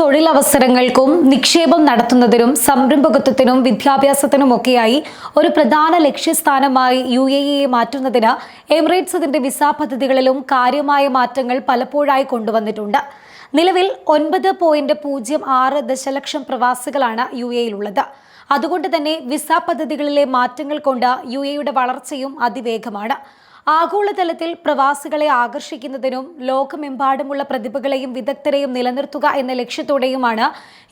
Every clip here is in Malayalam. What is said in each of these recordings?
തൊഴിലവസരങ്ങൾക്കും നിക്ഷേപം നടത്തുന്നതിനും സംരംഭകത്വത്തിനും വിദ്യാഭ്യാസത്തിനുമൊക്കെയായി ഒരു പ്രധാന ലക്ഷ്യസ്ഥാനമായി UAE മാറ്റുന്നതിന് എമിറേറ്റ്സ് അതിന്റെ വിസ പദ്ധതികളിലും കാര്യമായ മാറ്റങ്ങൾ പലപ്പോഴായി കൊണ്ടുവന്നിട്ടുണ്ട്. നിലവിൽ 9.06 ദശലക്ഷം പ്രവാസികളാണ് UAE-യിലുള്ളത്. അതുകൊണ്ട് തന്നെ വിസ പദ്ധതികളിലെ മാറ്റങ്ങൾ കൊണ്ട് UAE-യുടെ വളർച്ചയും അതിവേഗമാണ്. ആഗോളതലത്തിൽ പ്രവാസികളെ ആകർഷിക്കുന്നതിനും ലോകമെമ്പാടുമുള്ള പ്രതിഭകളെയും വിദഗ്ധരെയും നിലനിർത്തുക എന്ന ലക്ഷ്യത്തോടെയുമാണ്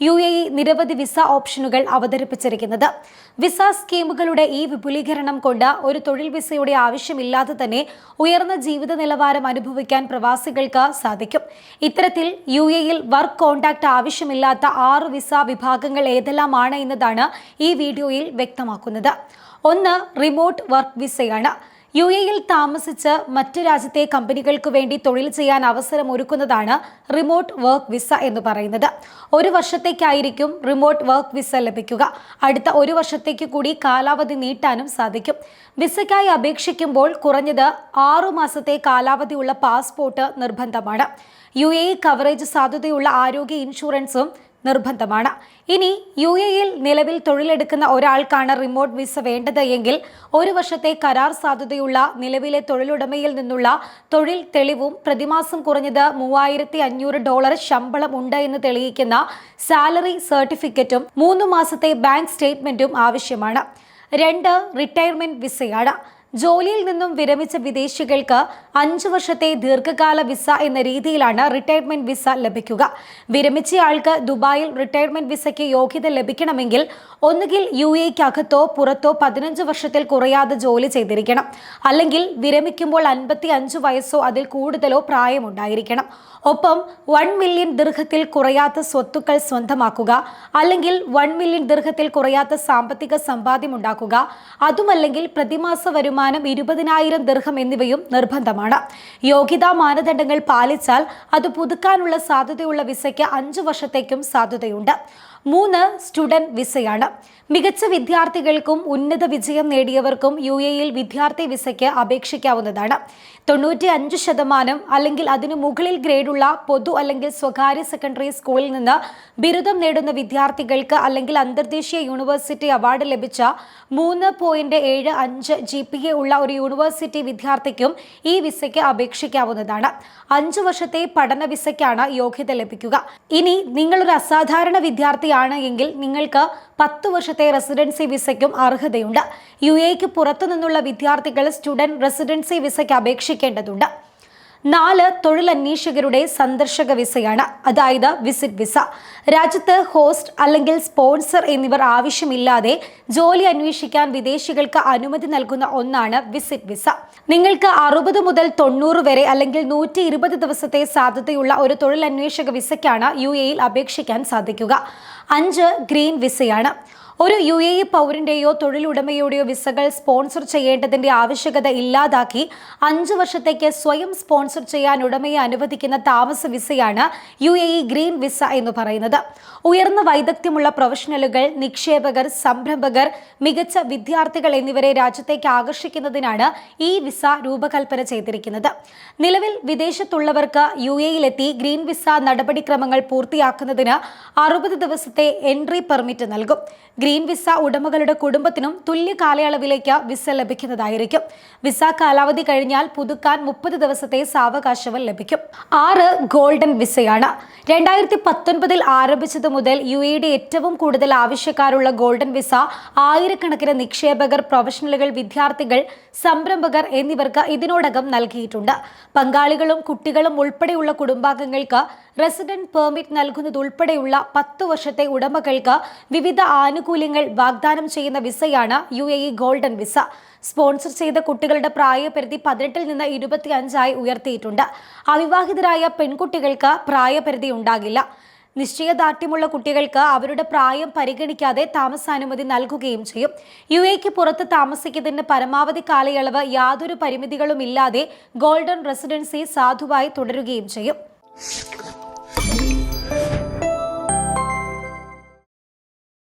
UAE നിരവധി വിസ ഓപ്ഷനുകൾ അവതരിപ്പിച്ചിരിക്കുന്നത്. വിസ സ്കീമുകളുടെ ഈ വിപുലീകരണം കൊണ്ട് ഒരു തൊഴിൽ വിസയുടെ ആവശ്യമില്ലാതെ തന്നെ ഉയർന്ന ജീവിത നിലവാരം അനുഭവിക്കാൻ പ്രവാസികൾക്ക് സാധിക്കും. ഇത്തരത്തിൽ UAE-യിൽ വർക്ക് കോൺട്രാക്ട് ആവശ്യമില്ലാത്ത 6 വിസ വിഭാഗങ്ങൾ ഏതെല്ലാമാണ് എന്നതാണ് ഈ വീഡിയോയിൽ വ്യക്തമാക്കുന്നത്. ഒന്ന്, റിമോട്ട് വർക്ക് വിസയാണ്. UAE-യിൽ താമസിച്ച് മറ്റു രാജ്യത്തെ കമ്പനികൾക്ക് വേണ്ടി തൊഴിൽ ചെയ്യാൻ അവസരം ഒരുക്കുന്നതാണ് റിമോട്ട് വർക്ക് വിസ എന്ന് പറയുന്നത്. 1 വർഷത്തേക്കായിരിക്കും റിമോട്ട് വർക്ക് വിസ ലഭിക്കുക. അടുത്ത 1 വർഷത്തേക്ക് കൂടി കാലാവധി നീട്ടാനും സാധിക്കും. വിസയ്ക്കായി അപേക്ഷിക്കുമ്പോൾ കുറഞ്ഞത് 6 മാസത്തെ കാലാവധിയുള്ള പാസ്പോർട്ട് നിർബന്ധമാണ്. UAE കവറേജ് സാധ്യതയുള്ള ആരോഗ്യ ഇൻഷുറൻസും നിർബന്ധമാണ്. ഇനി UAE-യിൽ നിലവിൽ തൊഴിലെടുക്കുന്ന ഒരാൾക്കാണ് റിമോട്ട് വിസ വേണ്ടത് എങ്കിൽ 1 വർഷത്തെ കരാർ സാധ്യതയുള്ള നിലവിലെ തൊഴിലുടമയിൽ നിന്നുള്ള തൊഴിൽ തെളിവും പ്രതിമാസം കുറഞ്ഞത് $3,500 ശമ്പളം ഉണ്ട് എന്ന് തെളിയിക്കുന്ന സാലറി സർട്ടിഫിക്കറ്റും 3 മാസത്തെ ബാങ്ക് സ്റ്റേറ്റ്മെന്റും ആവശ്യമാണ്. 2, റിട്ടയർമെന്റ് വിസയാണ്. ജോലിയിൽ നിന്നും വിരമിച്ച വിദേശികൾക്ക് 5 വർഷത്തെ ദീർഘകാല വിസ എന്ന രീതിയിലാണ് റിട്ടയർമെന്റ് വിസ ലഭിക്കുക. വിരമിച്ചയാൾക്ക് ദുബായിൽ റിട്ടയർമെന്റ് വിസയ്ക്ക് യോഗ്യത ലഭിക്കണമെങ്കിൽ ഒന്നുകിൽ UAE-ക്കകത്തോ പുറത്തോ 15 വർഷത്തിൽ കുറയാതെ ജോലി ചെയ്തിരിക്കണം. അല്ലെങ്കിൽ വിരമിക്കുമ്പോൾ 55 വയസ്സോ അതിൽ കൂടുതലോ പ്രായമുണ്ടായിരിക്കണം. ഒപ്പം 1 മില്യൺ ദിർഹത്തിൽ കുറയാത്ത സ്വത്തുക്കൾ സ്വന്തമാക്കുക, അല്ലെങ്കിൽ 1 മില്യൺ ദിർഹത്തിൽ കുറയാത്ത സാമ്പത്തിക സമ്പാദ്യം ഉണ്ടാക്കുക, അതുമല്ലെങ്കിൽ പ്രതിമാസ വരുമാനം 20,000 ദിർഹം എന്നിവയും നിർബന്ധമാണ്. യോഗ്യതാ മാനദണ്ഡങ്ങൾ പാലിച്ചാൽ അത് പുതുക്കാനുള്ള സാധ്യതയുള്ള വിസയ്ക്ക് 5 വർഷത്തേക്കും സാധ്യതയുണ്ട്. 3, സ്റ്റുഡന്റ് വിസയാണ്. മികച്ച വിദ്യാർത്ഥികൾക്കും ഉന്നത വിജയം നേടിയവർക്കും UAE-യിൽ വിദ്യാർത്ഥി വിസയ്ക്ക് അപേക്ഷിക്കാവുന്നതാണ്. 95% അല്ലെങ്കിൽ അതിനു മുകളിൽ ഗ്രേഡുള്ള പൊതു അല്ലെങ്കിൽ സ്വകാര്യ സെക്കൻഡറി സ്കൂളിൽ നിന്ന് ബിരുദം നേടുന്ന വിദ്യാർത്ഥികൾക്ക് അല്ലെങ്കിൽ അന്തർദേശീയ യൂണിവേഴ്സിറ്റി അവാർഡ് ലഭിച്ച 3.75 GPA ഉള്ള ഒരു യൂണിവേഴ്സിറ്റി വിദ്യാർത്ഥിക്കും ഈ വിസയ്ക്ക് അപേക്ഷിക്കാവുന്നതാണ്. 5 വർഷത്തെ പഠന വിസയ്ക്കാണ് യോഗ്യത ലഭിക്കുക. ഇനി നിങ്ങളൊരു അസാധാരണ വിദ്യാർത്ഥിയാണ് എങ്കിൽ നിങ്ങൾക്ക് 10 വർഷത്തെ റെസിഡൻസി വിസയ്ക്കും അർഹതയുണ്ട്. UAE-ക്ക് പുറത്തു നിന്നുള്ള വിദ്യാർത്ഥികൾ സ്റ്റുഡന്റ് റെസിഡൻസി വിസയ്ക്ക് അപേക്ഷിക്കേണ്ടതുണ്ട്. 4, തൊഴിലന്വേഷകരുടെ സന്ദർശക വിസയാണ്, അതായത് വിസിറ്റ് വിസ. രാജ്യത്ത് ഹോസ്റ്റ് അല്ലെങ്കിൽ സ്പോൺസർ എന്നിവർ ആവശ്യമില്ലാതെ ജോലി അന്വേഷിക്കാൻ വിദേശികൾക്ക് അനുമതി നൽകുന്ന ഒന്നാണ് വിസിറ്റ് വിസ. നിങ്ങൾക്ക് 60 മുതൽ 90 വരെ അല്ലെങ്കിൽ 120 ദിവസത്തെ സാധ്യതയുള്ള ഒരു തൊഴിലന്വേഷക വിസയ്ക്കാണ് UAE-യിൽ അപേക്ഷിക്കാൻ സാധിക്കുക. 5, ഗ്രീൻ വിസയാണ്. ഒരു UAE പൗരന്റെയോ തൊഴിലുടമയുടെയോ വിസകൾ സ്പോൺസർ ചെയ്യേണ്ടതിന്റെ ആവശ്യകത ഇല്ലാതാക്കി 5 വർഷത്തേക്ക് സ്വയം സ്പോൺസർ ചെയ്യാൻ ഉടമയെ അനുവദിക്കുന്ന താമസ വിസയാണ് UAE ഗ്രീൻ വിസ എന്ന് പറയുന്നത്. ഉയർന്ന വൈദഗ്ധ്യമുള്ള പ്രൊഫഷണലുകൾ, നിക്ഷേപകർ, സംരംഭകർ, മികച്ച വിദ്യാർത്ഥികൾ എന്നിവരെ രാജ്യത്തേക്ക് ആകർഷിക്കുന്നതിനാണ് ഈ വിസ രൂപകൽപ്പന ചെയ്തിരിക്കുന്നത്. നിലവിൽ വിദേശത്തുള്ളവർക്ക് UAE-യിലെത്തി ഗ്രീൻ വിസ നടപടിക്രമങ്ങൾ പൂർത്തിയാക്കുന്നതിന് 60 ദിവസത്തെ എൻട്രി പെർമിറ്റ് നൽകും. ഗ്രീൻ വിസ ഉടമകളുടെ കുടുംബത്തിനും തുല്യ കാലയളവിലേക്ക് വിസ ലഭിക്കുന്നതായിരിക്കും. വിസ കാലാവധി കഴിഞ്ഞാൽ പുതുക്കാൻ 30 ദിവസത്തെ സാവകാശവും ലഭിക്കും. 6, ഗോൾഡൻ വിസയാണ്. 2019 ആരംഭിച്ചത് മുതൽ UAE-യുടെ ഏറ്റവും കൂടുതൽ ആവശ്യക്കാരുള്ള ഗോൾഡൻ വിസ ആയിരക്കണക്കിന് നിക്ഷേപകർ, പ്രൊഫഷണലുകൾ, വിദ്യാർത്ഥികൾ, സംരംഭകർ എന്നിവർക്ക് ഇതിനോടകം നൽകിയിട്ടുണ്ട്. പങ്കാളികളും കുട്ടികളും ഉൾപ്പെടെയുള്ള കുടുംബാംഗങ്ങൾക്ക് റെസിഡന്റ് പെർമിറ്റ് നൽകുന്നതുൾപ്പെടെയുള്ള 10 വർഷത്തെ ഉടമകൾക്ക് വിവിധ ആനുകൂല്യങ്ങൾ വാഗ്ദാനം ചെയ്യുന്ന വിസയാണ് UAE ഗോൾഡൻ വിസ. സ്പോൺസർ ചെയ്ത കുട്ടികളുടെ പ്രായപരിധി 18 നിന്ന് 25 ഉയർത്തിയിട്ടുണ്ട്. അവിവാഹിതരായ പെൺകുട്ടികൾക്ക് പ്രായപരിധി ഉണ്ടാകില്ല. നിശ്ചയദാർഢ്യമുള്ള കുട്ടികൾക്ക് അവരുടെ പ്രായം പരിഗണിക്കാതെ താമസാനുമതി നൽകുകയും ചെയ്യും. UAE-ക്ക് പുറത്ത് താമസിക്കുന്നതിന് പരമാവധി കാലയളവ് യാതൊരു പരിമിതികളുമില്ലാതെ ഗോൾഡൻ റെസിഡൻസി സാധുവായി തുടരുകയും ചെയ്യും.